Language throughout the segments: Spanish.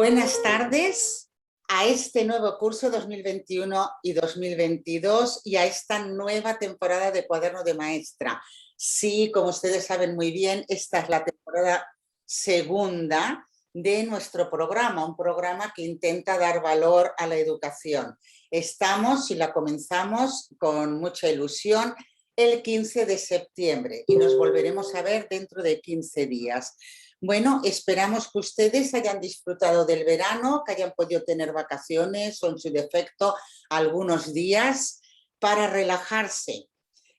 Buenas tardes a este nuevo curso 2021 y 2022 y a esta nueva temporada de Cuaderno de Maestra. Sí, como ustedes saben muy bien, esta es la temporada segunda de nuestro programa, un programa que intenta dar valor a la educación. Estamos y la comenzamos con mucha ilusión el 15 de septiembre y nos volveremos a ver dentro de 15 días. Bueno, esperamos que ustedes hayan disfrutado del verano, que hayan podido tener vacaciones o en su defecto algunos días para relajarse.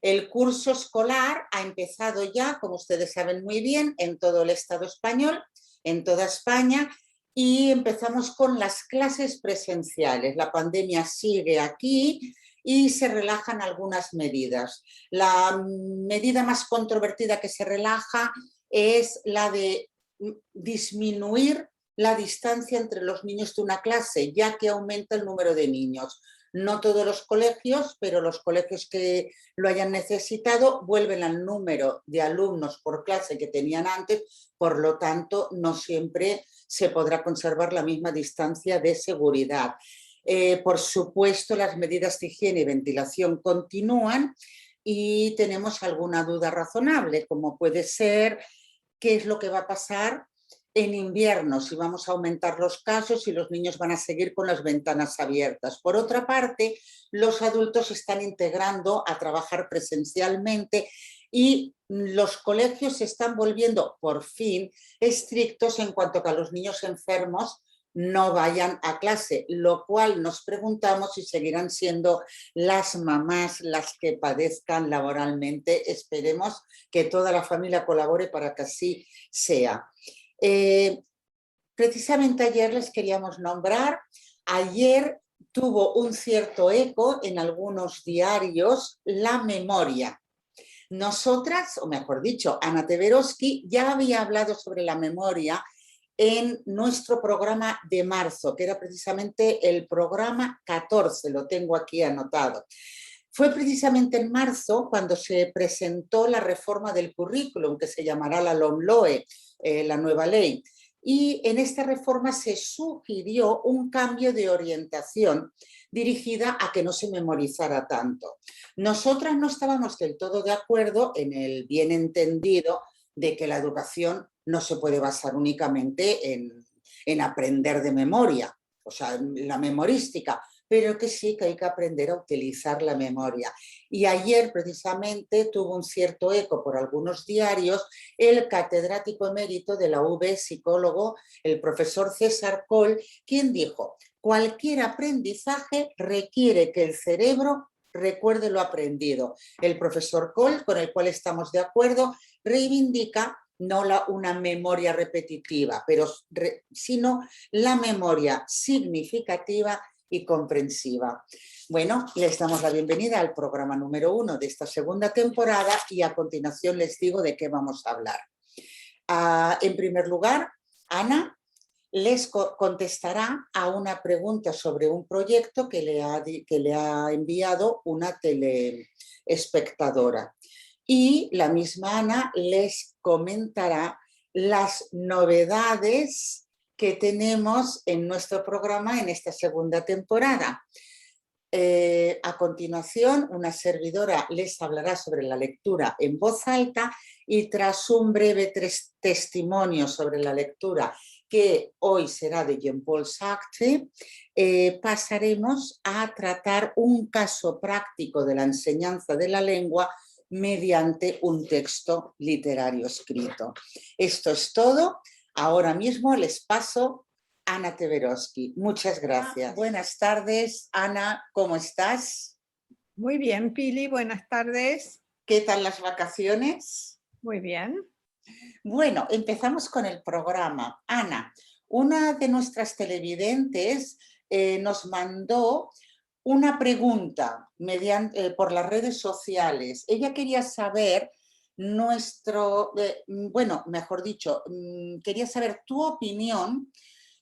El curso escolar ha empezado ya, como ustedes saben muy bien, en todo el Estado español, en toda España, y empezamos con las clases presenciales. La pandemia sigue aquí y se relajan algunas medidas. La medida más controvertida que se relaja es la de disminuir la distancia entre los niños de una clase, ya que aumenta el número de niños. No todos los colegios, pero los colegios que lo hayan necesitado vuelven al número de alumnos por clase que tenían antes, por lo tanto, no siempre se podrá conservar la misma distancia de seguridad. Por supuesto, las medidas de higiene y ventilación continúan y tenemos alguna duda razonable, como puede ser qué es lo que va a pasar en invierno, si vamos a aumentar los casos y los niños van a seguir con las ventanas abiertas. Por otra parte, los adultos se están integrando a trabajar presencialmente y los colegios se están volviendo, por fin, estrictos en cuanto a los niños enfermos no vayan a clase, lo cual nos preguntamos si seguirán siendo las mamás las que padezcan laboralmente. Esperemos que toda la familia colabore para que así sea. Precisamente ayer les queríamos nombrar, ayer tuvo un cierto eco en algunos diarios la memoria. Nosotras, o mejor dicho, Ana Teverosky ya había hablado sobre la memoria en nuestro programa de marzo, que era precisamente el programa 14, lo tengo aquí anotado. Fue precisamente en marzo cuando se presentó la reforma del currículum, que se llamará la LOMLOE, la nueva ley. Y en esta reforma se sugirió un cambio de orientación dirigida a que no se memorizara tanto. Nosotras no estábamos del todo de acuerdo en el bien entendido de que la educación no se puede basar únicamente en aprender de memoria, o sea, la memorística, pero que sí que hay que aprender a utilizar la memoria. Y ayer precisamente tuvo un cierto eco por algunos diarios el catedrático emérito de la UB, psicólogo, el profesor César Coll, quien dijo: cualquier aprendizaje requiere que el cerebro recuerde lo aprendido. El profesor Coll, con el cual estamos de acuerdo, reivindica no una memoria repetitiva, sino la memoria significativa y comprensiva. Bueno, les damos la bienvenida al programa número 1 de esta segunda temporada y a continuación les digo de qué vamos a hablar. En primer lugar, Ana les contestará a una pregunta sobre un proyecto que le ha enviado una teleespectadora. Y la misma Ana les comentará las novedades que tenemos en nuestro programa en esta segunda temporada. A continuación, una servidora les hablará sobre la lectura en voz alta y tras un breve testimonio sobre la lectura, que hoy será de Jean-Paul Sartre, pasaremos a tratar un caso práctico de la enseñanza de la lengua mediante un texto literario escrito. Esto es todo. Ahora mismo les paso a Ana Teverosky. Muchas gracias. Buenas tardes, Ana, ¿cómo estás? Muy bien, Pili, buenas tardes. ¿Qué tal las vacaciones? Muy bien. Bueno, empezamos con el programa. Ana, una de nuestras televidentes nos mandó una pregunta por las redes sociales. Ella quería saber quería saber tu opinión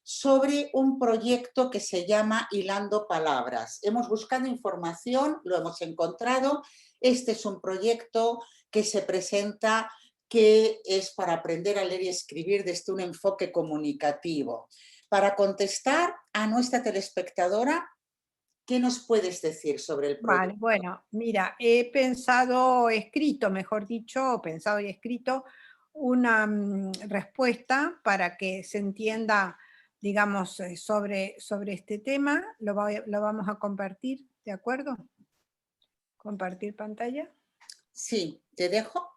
sobre un proyecto que se llama Hilando Palabras. Hemos buscado información, lo hemos encontrado. Este es un proyecto que se presenta, que es para aprender a leer y escribir desde un enfoque comunicativo. para contestar a nuestra telespectadora, ¿qué nos puedes decir sobre el proyecto? Vale, bueno, mira, he pensado, escrito, mejor dicho, pensado y escrito una respuesta para que se entienda, digamos, sobre este tema. Lo vamos a compartir, ¿de acuerdo? Compartir pantalla, Sí, te dejo.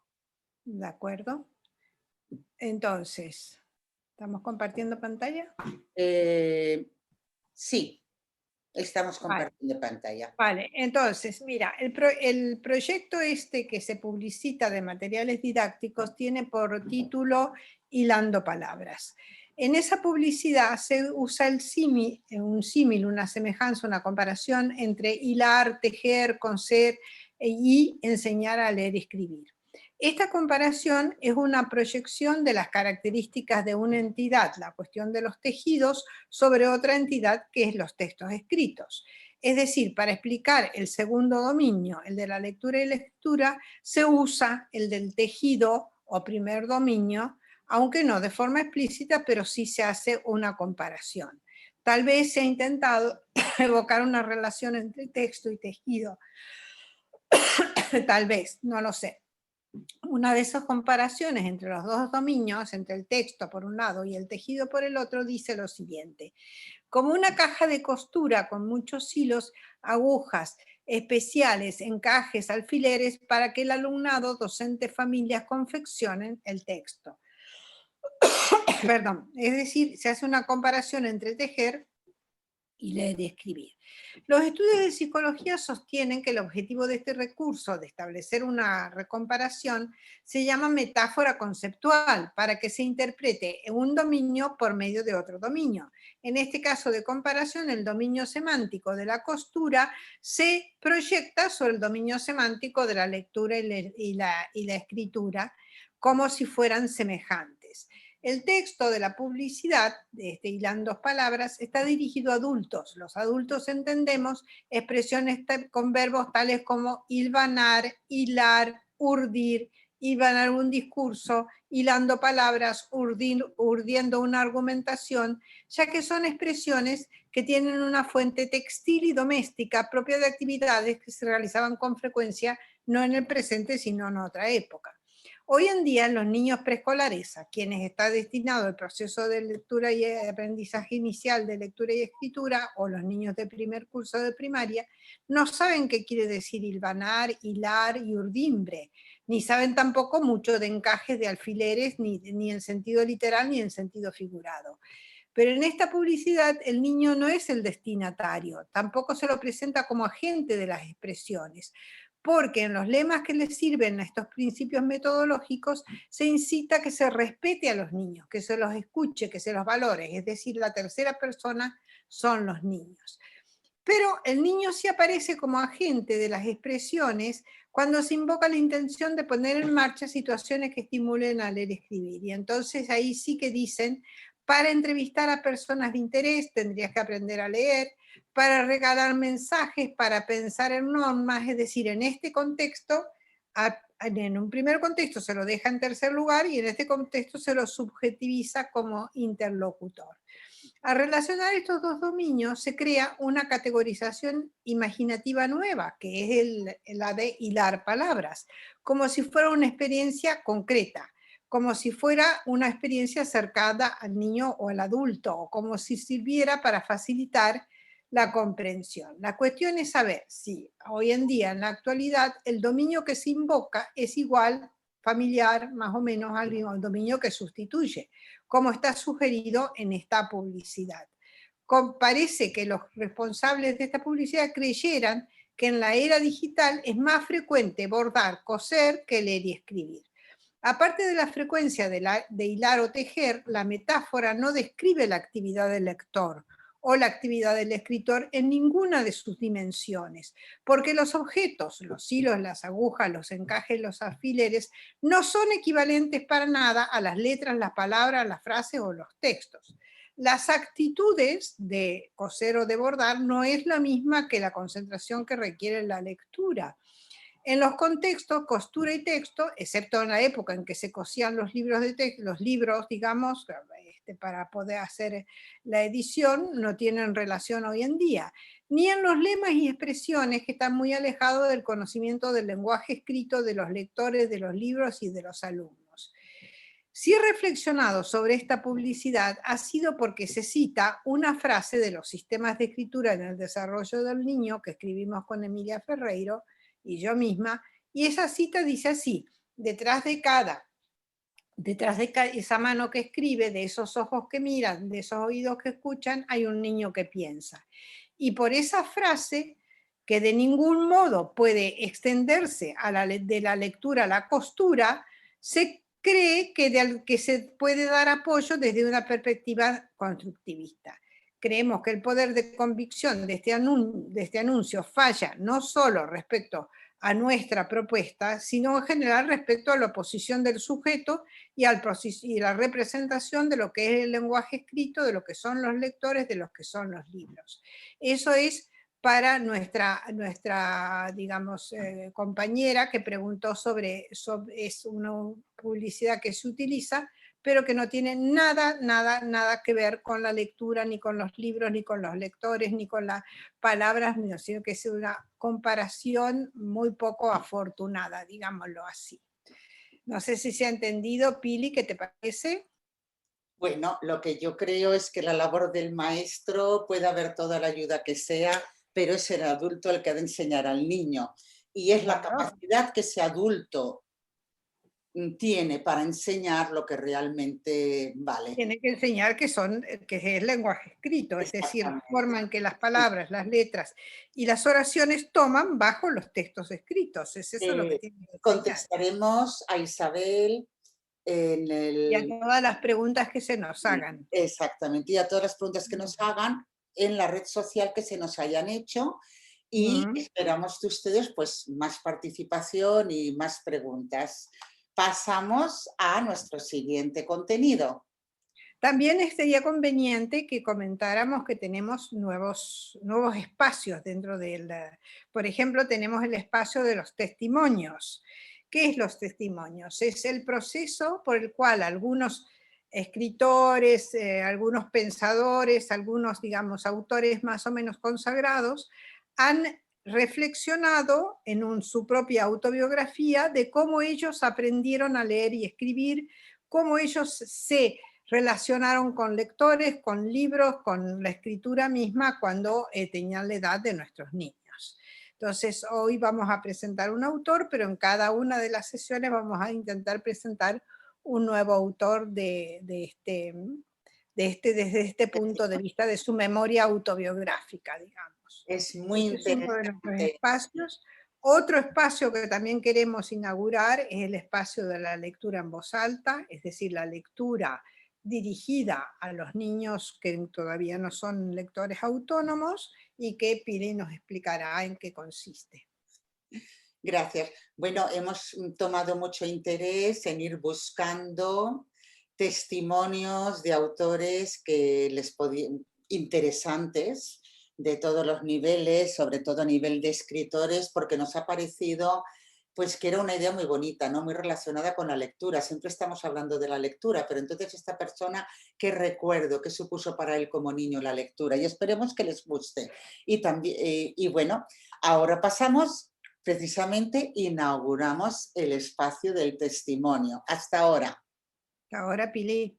¿de acuerdo? Entonces, ¿estamos compartiendo pantalla? Sí, estamos Vale. compartiendo pantalla. Vale, entonces, mira, el proyecto este que se publicita de materiales didácticos tiene por título Hilando Palabras. En esa publicidad se usa un símil, una semejanza, una comparación entre hilar, tejer, coser y enseñar a leer y escribir. Esta comparación es una proyección de las características de una entidad, la cuestión de los tejidos, sobre otra entidad que es los textos escritos. Es decir, para explicar el segundo dominio, el de la lectura y la escritura, se usa el del tejido o primer dominio, aunque no de forma explícita, pero sí se hace una comparación. Tal vez se ha intentado evocar una relación entre texto y tejido, tal vez, no lo sé. Una de esas comparaciones entre los dos dominios, entre el texto por un lado y el tejido por el otro, dice lo siguiente: como una caja de costura con muchos hilos, agujas especiales, encajes, alfileres, para que el alumnado, docentes, familias confeccionen el texto. Perdón, es decir, se hace una comparación entre tejer y leer y escribir. Los estudios de psicología sostienen que el objetivo de este recurso, de establecer una recomparación, se llama metáfora conceptual, para que se interprete un dominio por medio de otro dominio. En este caso de comparación, el dominio semántico de la costura se proyecta sobre el dominio semántico de la lectura y la escritura, como si fueran semejantes. El texto de la publicidad, de este Hilando Palabras, está dirigido a adultos. Los adultos entendemos expresiones con verbos tales como hilvanar, hilar, urdir, hilvanar un discurso, hilando palabras, urdiendo una argumentación, ya que son expresiones que tienen una fuente textil y doméstica propia de actividades que se realizaban con frecuencia no en el presente, sino en otra época. Hoy en día, los niños preescolares, a quienes está destinado el proceso de lectura y aprendizaje inicial de lectura y escritura, o los niños de primer curso de primaria, no saben qué quiere decir hilvanar, hilar y urdimbre, ni saben tampoco mucho de encajes de alfileres, ni en sentido literal ni en sentido figurado. Pero en esta publicidad el niño no es el destinatario, tampoco se lo presenta como agente de las expresiones, porque en los lemas que les sirven a estos principios metodológicos se incita a que se respete a los niños, que se los escuche, que se los valore, es decir, la tercera persona son los niños. Pero el niño sí aparece como agente de las expresiones cuando se invoca la intención de poner en marcha situaciones que estimulen a leer y escribir. Y entonces ahí sí que dicen: para entrevistar a personas de interés tendrías que aprender a leer, para regalar mensajes, para pensar en normas, es decir, en este contexto, en un primer contexto se lo deja en tercer lugar y en este contexto se lo subjetiviza como interlocutor. Al relacionar estos dos dominios se crea una categorización imaginativa nueva, que es la de hilar palabras, como si fuera una experiencia concreta, como si fuera una experiencia acercada al niño o al adulto, o como si sirviera para facilitar la comprensión. La cuestión es saber si hoy en día, en la actualidad, el dominio que se invoca es igual, familiar, más o menos al dominio que sustituye, como está sugerido en esta publicidad. Parece que los responsables de esta publicidad creyeran que en la era digital es más frecuente bordar, coser que leer y escribir. Aparte de la frecuencia de hilar o tejer, la metáfora no describe la actividad del lector o la actividad del escritor en ninguna de sus dimensiones, porque los objetos, los hilos, las agujas, los encajes, los alfileres, no son equivalentes para nada a las letras, las palabras, las frases o los textos. Las actitudes de coser o de bordar no es la misma que la concentración que requiere la lectura. En los contextos, costura y texto, excepto en la época en que se cosían los libros de texto, los libros, digamos, para poder hacer la edición, no tienen relación hoy en día, ni en los lemas y expresiones que están muy alejados del conocimiento del lenguaje escrito de los lectores de los libros y de los alumnos. Si he reflexionado sobre esta publicidad ha sido porque se cita una frase de los sistemas de escritura en el desarrollo del niño que escribimos con Emilia Ferreiro y yo misma, y esa cita dice así: detrás de esa mano que escribe, de esos ojos que miran, de esos oídos que escuchan, hay un niño que piensa. Y por esa frase, que de ningún modo puede extenderse de la lectura a la costura, se cree que se puede dar apoyo desde una perspectiva constructivista. Creemos que el poder de convicción de este anuncio falla no solo respecto a nuestra propuesta, sino en general respecto a la posición del sujeto y la representación de lo que es el lenguaje escrito, de lo que son los lectores, de lo que son los libros. Eso es para nuestra digamos, compañera que preguntó es una publicidad que se utiliza, pero que no tiene nada que ver con la lectura, ni con los libros, ni con los lectores, ni con las palabras, sino que es una comparación muy poco afortunada, digámoslo así. No sé si se ha entendido, Pili, ¿qué te parece? Bueno, lo que yo creo es que la labor del maestro puede haber toda la ayuda que sea, pero es el adulto el que ha de enseñar al niño. Y es la capacidad que ese adulto tiene para enseñar lo que realmente vale. Tiene que enseñar que es lenguaje escrito, es decir, la forma en que las palabras, las letras y las oraciones toman bajo los textos escritos. Es eso lo que tiene que enseñar. Contestaremos a Isabel y a todas las preguntas que se nos hagan. Exactamente, y a todas las preguntas que nos hagan en la red social que se nos hayan hecho, y esperamos de ustedes pues más participación y más preguntas. Pasamos a nuestro siguiente contenido. También sería conveniente que comentáramos que tenemos nuevos espacios dentro del... Por ejemplo, tenemos el espacio de los testimonios. ¿Qué es los testimonios? Es el proceso por el cual algunos escritores, algunos pensadores, algunos, digamos, autores más o menos consagrados, han reflexionado en su propia autobiografía de cómo ellos aprendieron a leer y escribir, cómo ellos se relacionaron con lectores, con libros, con la escritura misma cuando tenían la edad de nuestros niños. Entonces, hoy vamos a presentar un autor, pero en cada una de las sesiones vamos a intentar presentar un nuevo autor desde este punto de vista de su memoria autobiográfica, digamos. Es muy interesante. Es uno de nuestros espacios. Otro espacio que también queremos inaugurar es el espacio de la lectura en voz alta, es decir, la lectura dirigida a los niños que todavía no son lectores autónomos y que Pili nos explicará en qué consiste. Gracias. Bueno, hemos tomado mucho interés en ir buscando testimonios de autores que interesantes de todos los niveles, sobre todo a nivel de escritores, porque nos ha parecido pues que era una idea muy bonita, ¿no? Muy relacionada con la lectura. Siempre estamos hablando de la lectura, pero entonces esta persona, ¿qué recuerdo, qué supuso para él como niño la lectura? Y esperemos que les guste. Y también, y bueno, ahora pasamos, precisamente inauguramos el espacio del testimonio. Hasta ahora. Hasta ahora, Pili.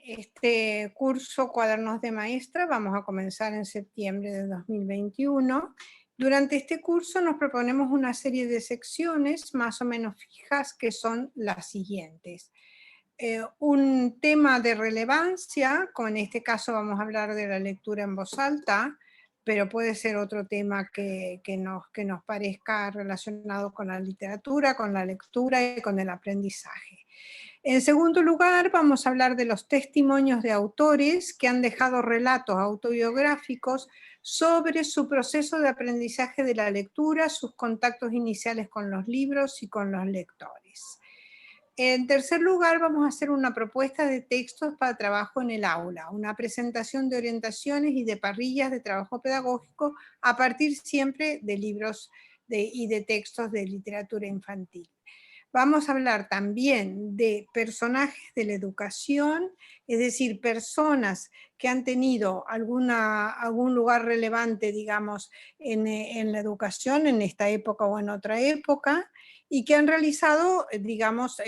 Este curso Cuadernos de Maestra vamos a comenzar en septiembre de 2021. Durante este curso nos proponemos una serie de secciones más o menos fijas que son las siguientes. Un tema de relevancia, en este caso vamos a hablar de la lectura en voz alta, pero puede ser otro tema que nos parezca relacionado con la literatura, con la lectura y con el aprendizaje. En segundo lugar, vamos a hablar de los testimonios de autores que han dejado relatos autobiográficos sobre su proceso de aprendizaje de la lectura, sus contactos iniciales con los libros y con los lectores. En tercer lugar, vamos a hacer una propuesta de textos para trabajo en el aula, una presentación de orientaciones y de parrillas de trabajo pedagógico a partir siempre de libros y de textos de literatura infantil. Vamos a hablar también de personajes de la educación, es decir, personas que han tenido algún lugar relevante, digamos, en la educación, en esta época o en otra época, y que han realizado, digamos,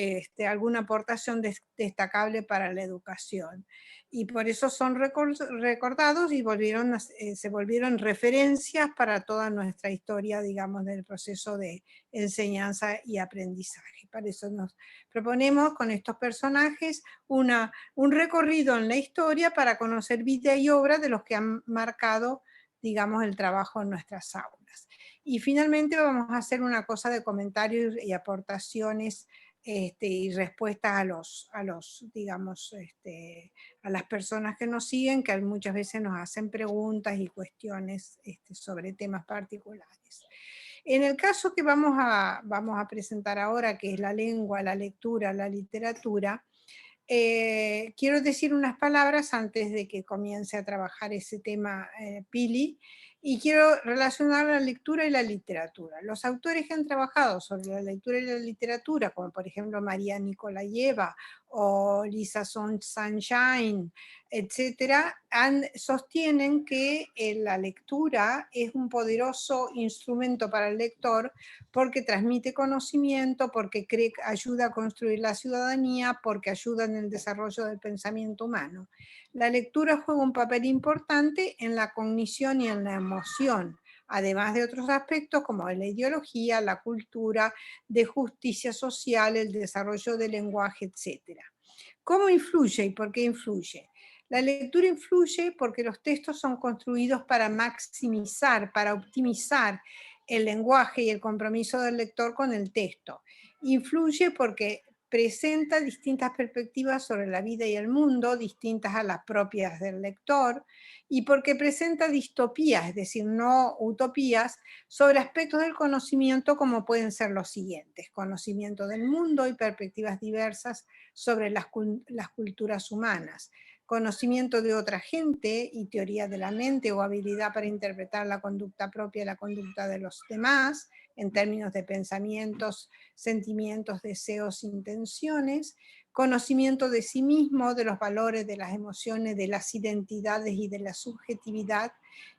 alguna aportación destacable para la educación. Y por eso son recordados y se volvieron referencias para toda nuestra historia, digamos, del proceso de enseñanza y aprendizaje. Para eso nos proponemos con estos personajes un recorrido en la historia para conocer vida y obra de los que han marcado, digamos, el trabajo en nuestras aulas. Y finalmente vamos a hacer una cosa de comentarios y aportaciones y respuestas a los digamos, a las personas que nos siguen, que muchas veces nos hacen preguntas y cuestiones sobre temas particulares. En el caso que vamos a presentar ahora, que es la lengua, la lectura, la literatura, quiero decir unas palabras antes de que comience a trabajar ese tema Pili, y quiero relacionar la lectura y la literatura. Los autores que han trabajado sobre la lectura y la literatura, como por ejemplo María Nikolayeva o Lisa Sunshine, etcétera, sostienen que la lectura es un poderoso instrumento para el lector porque transmite conocimiento, porque ayuda a construir la ciudadanía, porque ayuda en el desarrollo del pensamiento humano. La lectura juega un papel importante en la cognición y en la emoción, además de otros aspectos como la ideología, la cultura, de justicia social, el desarrollo del lenguaje, etc. ¿Cómo influye y por qué influye? La lectura influye porque los textos son construidos para maximizar, para optimizar el lenguaje y el compromiso del lector con el texto. Influye porque presenta distintas perspectivas sobre la vida y el mundo, distintas a las propias del lector, y porque presenta distopías, es decir, no utopías, sobre aspectos del conocimiento como pueden ser los siguientes: conocimiento del mundo y perspectivas diversas sobre las culturas humanas, conocimiento de otra gente y teoría de la mente o habilidad para interpretar la conducta propia y la conducta de los demás, en términos de pensamientos, sentimientos, deseos, intenciones, conocimiento de sí mismo, de los valores, de las emociones, de las identidades y de la subjetividad,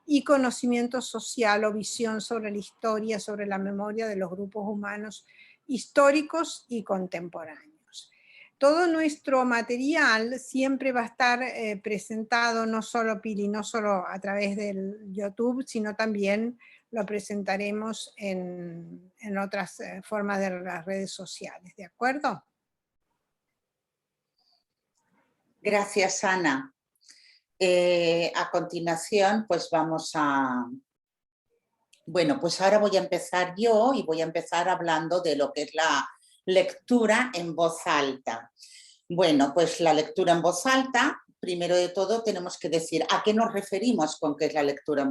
y conocimiento social o visión sobre la historia, sobre la memoria de los grupos humanos históricos y contemporáneos. Todo nuestro material siempre va a estar presentado, no solo Pili, no solo a través del YouTube, sino también lo presentaremos en otras formas de las redes sociales, ¿de acuerdo? Gracias, Ana. A continuación, pues vamos a... Bueno, pues ahora voy a empezar yo y voy a empezar hablando de lo que es la lectura en voz alta. Bueno, pues la lectura en voz alta, primero de todo tenemos que decir a qué nos referimos con qué es la lectura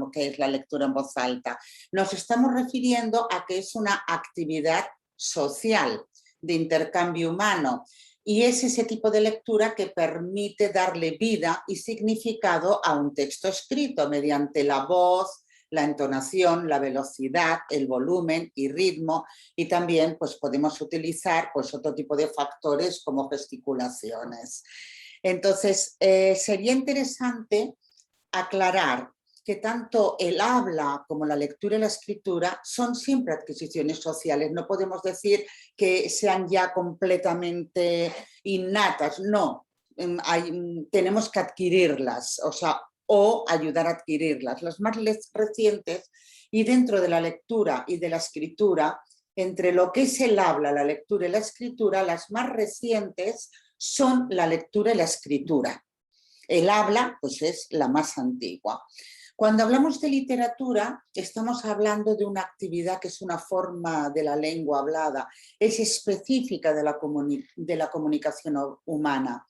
en voz alta. Nos estamos refiriendo a que es una actividad social de intercambio humano, y es ese tipo de lectura que permite darle vida y significado a un texto escrito mediante la voz, la entonación, la velocidad, el volumen y ritmo, y también pues, podemos utilizar pues, otro tipo de factores como gesticulaciones. Entonces, sería interesante aclarar que tanto el habla como la lectura y la escritura son siempre adquisiciones sociales. No podemos decir que sean ya completamente innatas, no. Tenemos que adquirirlas, o ayudar a adquirirlas. Las más recientes, y dentro de la lectura y de la escritura, entre lo que es el habla, la lectura y la escritura, las más recientes son la lectura y la escritura. El habla, pues es la más antigua. Cuando hablamos de literatura, estamos hablando de una actividad que es una forma de la lengua hablada, es específica de la comunicación humana.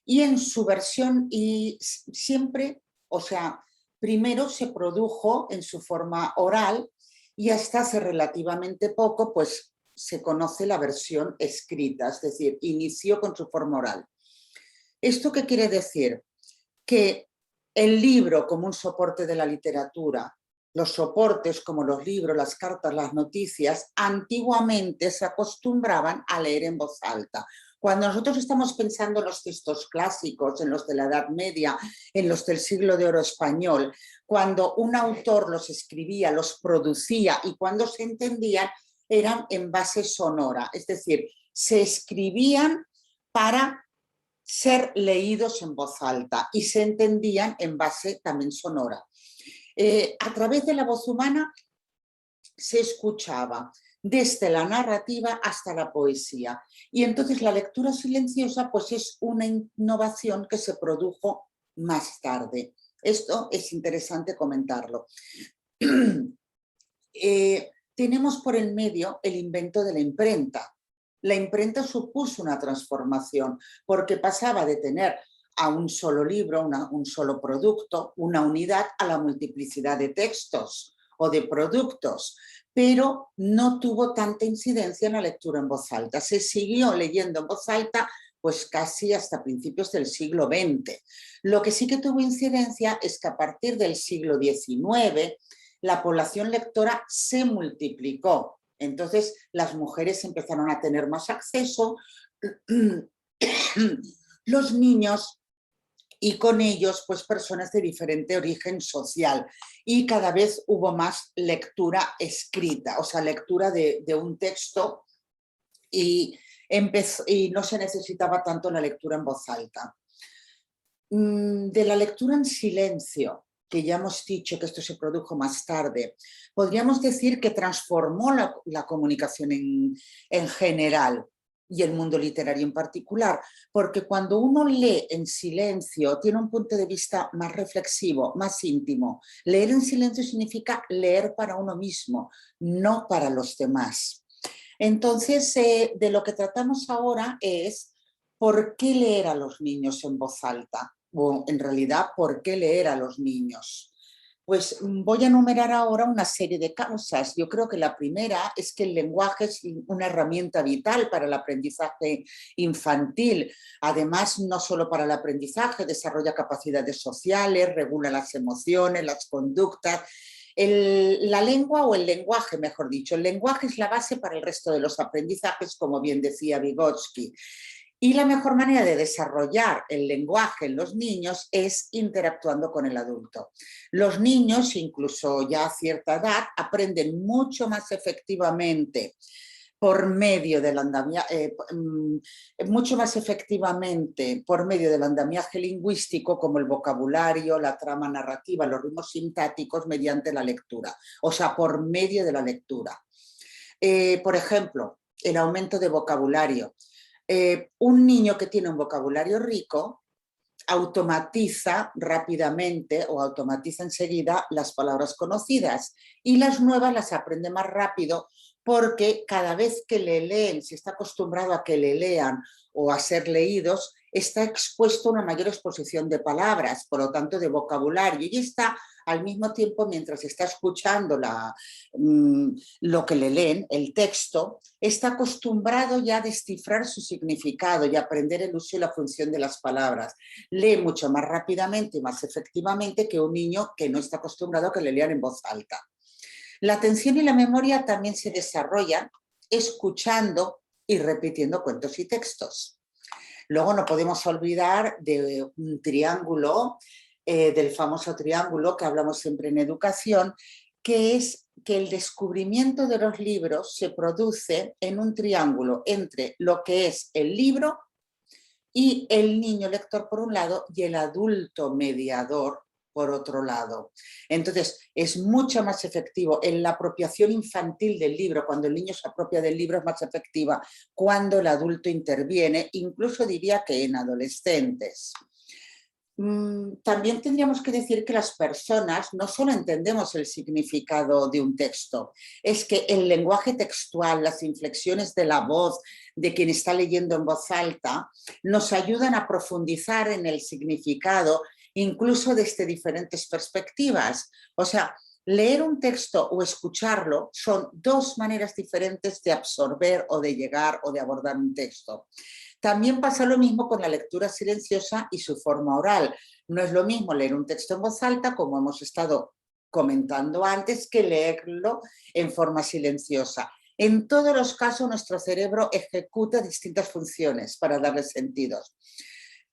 Y en su versión, y siempre, primero se produjo en su forma oral, y hasta hace relativamente poco, pues se conoce la versión escrita, es decir, inició con su forma oral. ¿Esto qué quiere decir? Que el libro como un soporte de la literatura los soportes como los libros, las cartas, las noticias, antiguamente se acostumbraban a leer en voz alta. Cuando nosotros estamos pensando en los textos clásicos, en los de la Edad Media, en los del siglo de oro español, cuando un autor los escribía, los producía y cuando se entendían, eran en base sonora, es decir, se escribían para ser leídos en voz alta y se entendían en base también sonora. A través de la voz humana se escuchaba desde la narrativa hasta la poesía. Y entonces la lectura silenciosa pues es una innovación que se produjo más tarde. Esto es interesante comentarlo. Tenemos por en medio el invento de la imprenta. La imprenta supuso una transformación porque pasaba de tener a un solo libro, un solo producto, una unidad, a la multiplicidad de textos o de productos, pero no tuvo tanta incidencia en la lectura en voz alta. Se siguió leyendo en voz alta pues casi hasta principios del siglo XX. Lo que sí que tuvo incidencia es que a partir del siglo XIX la población lectora se multiplicó. Entonces las mujeres empezaron a tener más acceso, los niños y con ellos pues personas de diferente origen social y cada vez hubo más lectura escrita, o sea, lectura de un texto y no se necesitaba tanto la lectura en voz alta. De la lectura en silencio, que ya hemos dicho que esto se produjo más tarde, podríamos decir que transformó la comunicación en general y el mundo literario en particular, porque cuando uno lee en silencio tiene un punto de vista más reflexivo, más íntimo. Leer en silencio significa leer para uno mismo, no para los demás. Entonces, de lo que tratamos ahora es ¿por qué leer a los niños en voz alta? O en realidad, ¿por qué leer a los niños? Pues voy a enumerar ahora una serie de causas. Yo creo que la primera es que el lenguaje es una herramienta vital para el aprendizaje infantil. Además, no solo para el aprendizaje, desarrolla capacidades sociales, regula las emociones, las conductas. La lengua o el lenguaje, mejor dicho, el lenguaje es la base para el resto de los aprendizajes, como bien decía Vygotsky. Y la mejor manera de desarrollar el lenguaje en los niños es interactuando con el adulto. Los niños, incluso ya a cierta edad, aprenden mucho más efectivamente por medio del andamiaje, mucho más efectivamente por medio del andamiaje lingüístico como el vocabulario, la trama narrativa, los ritmos sintácticos mediante la lectura, o sea, por medio de la lectura. Por ejemplo, el aumento de vocabulario. Un niño que tiene un vocabulario rico automatiza rápidamente o automatiza enseguida las palabras conocidas y las nuevas las aprende más rápido porque cada vez que le leen, si está acostumbrado a que le lean o a ser leídos, está expuesto a una mayor exposición de palabras, por lo tanto de vocabulario, y está al mismo tiempo, mientras está escuchando lo que le leen, el texto, está acostumbrado ya a descifrar su significado y a aprender el uso y la función de las palabras. Lee mucho más rápidamente y más efectivamente que un niño que no está acostumbrado a que le lean en voz alta. La atención y la memoria también se desarrollan escuchando y repitiendo cuentos y textos. Luego no podemos olvidar de un triángulo, del famoso triángulo que hablamos siempre en educación, que es que el descubrimiento de los libros se produce en un triángulo entre lo que es el libro y el niño lector por un lado y el adulto mediador por otro lado. Entonces, es mucho más efectivo en la apropiación infantil del libro, cuando el niño se apropia del libro es más efectiva, cuando el adulto interviene, incluso diría que en adolescentes. También tendríamos que decir que las personas no solo entendemos el significado de un texto, es que el lenguaje textual, las inflexiones de la voz de quien está leyendo en voz alta, nos ayudan a profundizar en el significado, incluso desde diferentes perspectivas. O sea, leer un texto o escucharlo son dos maneras diferentes de absorber o de llegar o de abordar un texto. También pasa lo mismo con la lectura silenciosa y su forma oral. No es lo mismo leer un texto en voz alta, como hemos estado comentando antes, que leerlo en forma silenciosa. En todos los casos, nuestro cerebro ejecuta distintas funciones para darle sentidos.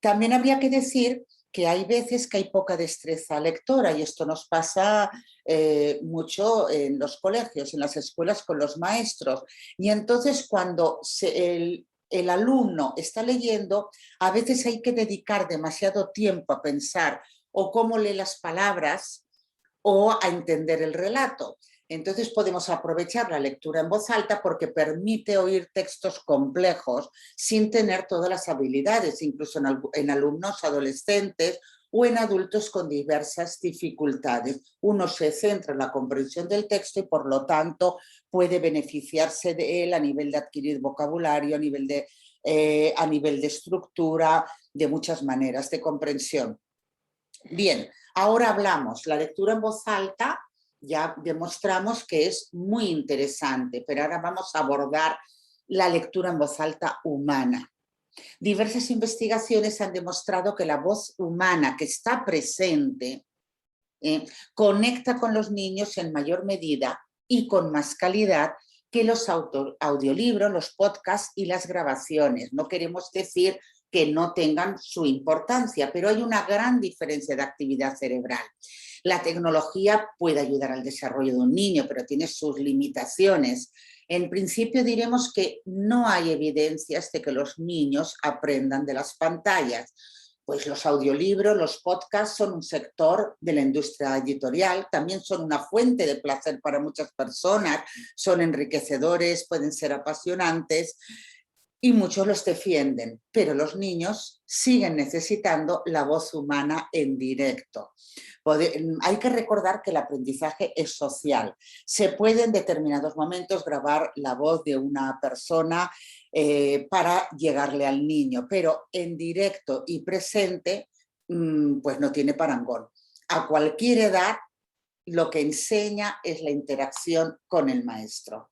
También habría que decir que hay veces que hay poca destreza lectora, y esto nos pasa mucho en los colegios, en las escuelas con los maestros. Y entonces cuando el alumno está leyendo, a veces hay que dedicar demasiado tiempo a pensar o cómo lee las palabras o a entender el relato. Entonces podemos aprovechar la lectura en voz alta porque permite oír textos complejos sin tener todas las habilidades, incluso en alumnos adolescentes o en adultos con diversas dificultades. Uno se centra en la comprensión del texto y por lo tanto puede beneficiarse de él a nivel de adquirir vocabulario, a nivel de estructura, de muchas maneras de comprensión. Bien, ahora hablamos, la lectura en voz alta ya demostramos que es muy interesante, pero ahora vamos a abordar la lectura en voz alta humana. Diversas investigaciones han demostrado que la voz humana que está presente conecta con los niños en mayor medida y con más calidad que los audiolibros, los podcasts y las grabaciones. No queremos decir que no tengan su importancia, pero hay una gran diferencia de actividad cerebral. La tecnología puede ayudar al desarrollo de un niño, pero tiene sus limitaciones. En principio diremos que no hay evidencias de que los niños aprendan de las pantallas. Pues los audiolibros, los podcasts son un sector de la industria editorial, también son una fuente de placer para muchas personas, son enriquecedores, pueden ser apasionantes y muchos los defienden, pero los niños siguen necesitando la voz humana en directo. Hay que recordar que el aprendizaje es social. Se puede en determinados momentos grabar la voz de una persona para llegarle al niño, pero en directo y presente pues no tiene parangón. A cualquier edad lo que enseña es la interacción con el maestro.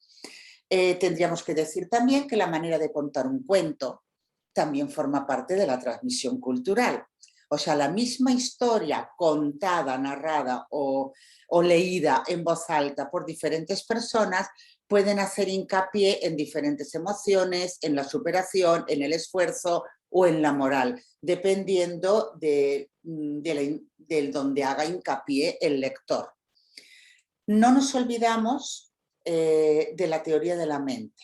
Tendríamos que decir también que la manera de contar un cuento también forma parte de la transmisión cultural. O sea, la misma historia contada, narrada o leída en voz alta por diferentes personas pueden hacer hincapié en diferentes emociones, en la superación, en el esfuerzo o en la moral, dependiendo de donde haga hincapié el lector. No nos olvidamos de la teoría de la mente.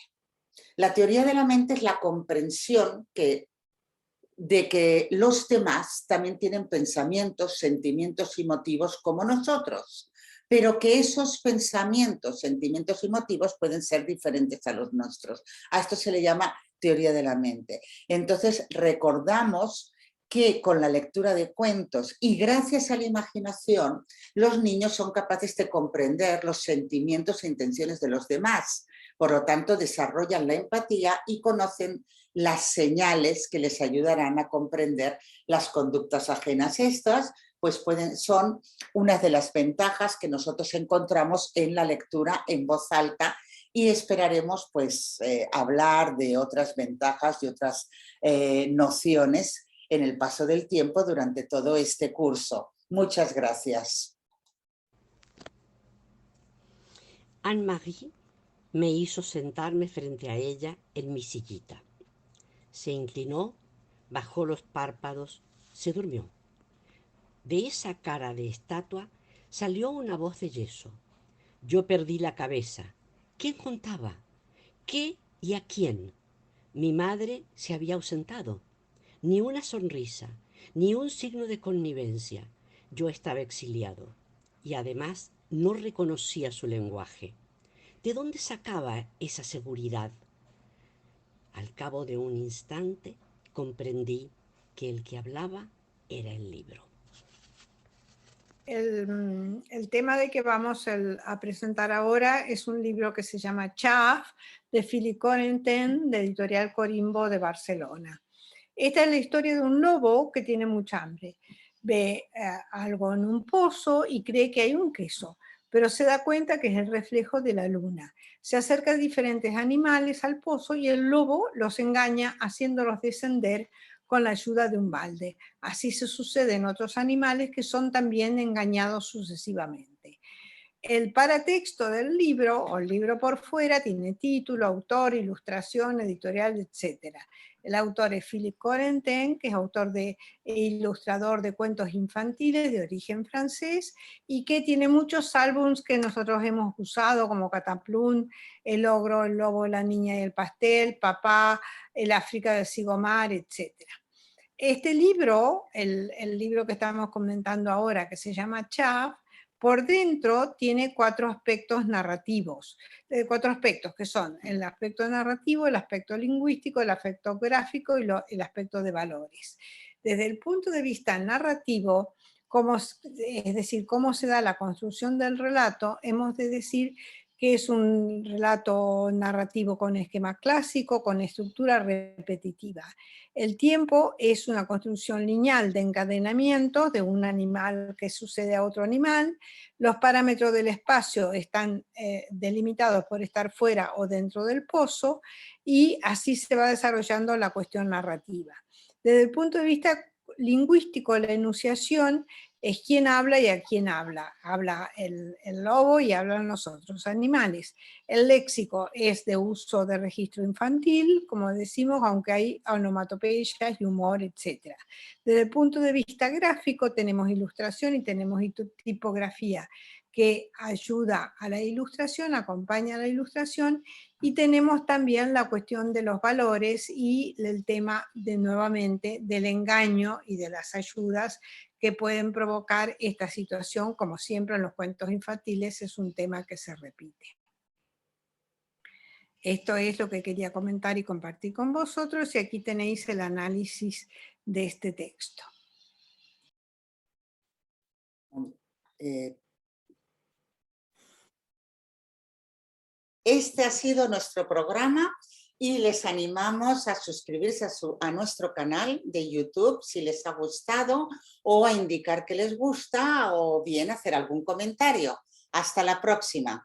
La teoría de la mente es la comprensión de que los demás también tienen pensamientos, sentimientos y motivos como nosotros, pero que esos pensamientos, sentimientos y motivos pueden ser diferentes a los nuestros. A esto se le llama teoría de la mente. Entonces recordamos que con la lectura de cuentos y gracias a la imaginación, los niños son capaces de comprender los sentimientos e intenciones de los demás. Por lo tanto, desarrollan la empatía y conocen las señales que les ayudarán a comprender las conductas ajenas. Estas pues son una de las ventajas que nosotros encontramos en la lectura en voz alta y esperaremos pues hablar de otras ventajas y otras nociones en el paso del tiempo durante todo este curso. Muchas gracias. Anne-Marie me hizo sentarme frente a ella en mi sillita. Se inclinó, bajó los párpados, se durmió. De esa cara de estatua salió una voz de yeso. Yo perdí la cabeza. ¿Quién contaba? ¿Qué y a quién? Mi madre se había ausentado. Ni una sonrisa, ni un signo de connivencia. Yo estaba exiliado y además no reconocía su lenguaje. ¿De dónde sacaba esa seguridad? Al cabo de un instante comprendí que el que hablaba era el libro. El tema de que vamos a presentar ahora es un libro que se llama Chaff, de Philippe Corentin, de Editorial Corimbo de Barcelona. Esta es la historia de un lobo que tiene mucha hambre. Ve algo en un pozo y cree que hay un queso, pero se da cuenta que es el reflejo de la luna. Se acerca a diferentes animales al pozo y el lobo los engaña haciéndolos descender con la ayuda de un balde. Así se sucede en otros animales que son también engañados sucesivamente. El paratexto del libro, o el libro por fuera, tiene título, autor, ilustración, editorial, etc. El autor es Philippe Corentin, que es autor e ilustrador de cuentos infantiles de origen francés y que tiene muchos álbums que nosotros hemos usado, como Cataplum, El ogro, el lobo, la niña y el pastel, Papá, El África del Sigomar, etc. Este libro, el libro que estamos comentando ahora, que se llama Chav, por dentro tiene 4 aspectos narrativos, 4 aspectos que son el aspecto narrativo, el aspecto lingüístico, el aspecto gráfico y el aspecto de valores. Desde el punto de vista narrativo, es decir, cómo se da la construcción del relato, hemos de decir que es un relato narrativo con esquema clásico, con estructura repetitiva. El tiempo es una construcción lineal de encadenamientos de un animal que sucede a otro animal. Los parámetros del espacio están delimitados por estar fuera o dentro del pozo, y así se va desarrollando la cuestión narrativa. Desde el punto de vista lingüístico, la enunciación es quién habla y a quién habla. Habla el lobo y hablan los otros animales. El léxico es de uso de registro infantil, como decimos, aunque hay onomatopeyas y humor, etc. Desde el punto de vista gráfico tenemos ilustración y tenemos tipografía, que ayuda a la ilustración, acompaña a la ilustración, y tenemos también la cuestión de los valores y el tema nuevamente del engaño y de las ayudas que pueden provocar esta situación. Como siempre en los cuentos infantiles es un tema que se repite. Esto es lo que quería comentar y compartir con vosotros, y aquí tenéis el análisis de este texto. Este ha sido nuestro programa y les animamos a suscribirse a nuestro canal de YouTube si les ha gustado, o a indicar que les gusta, o bien hacer algún comentario. Hasta la próxima.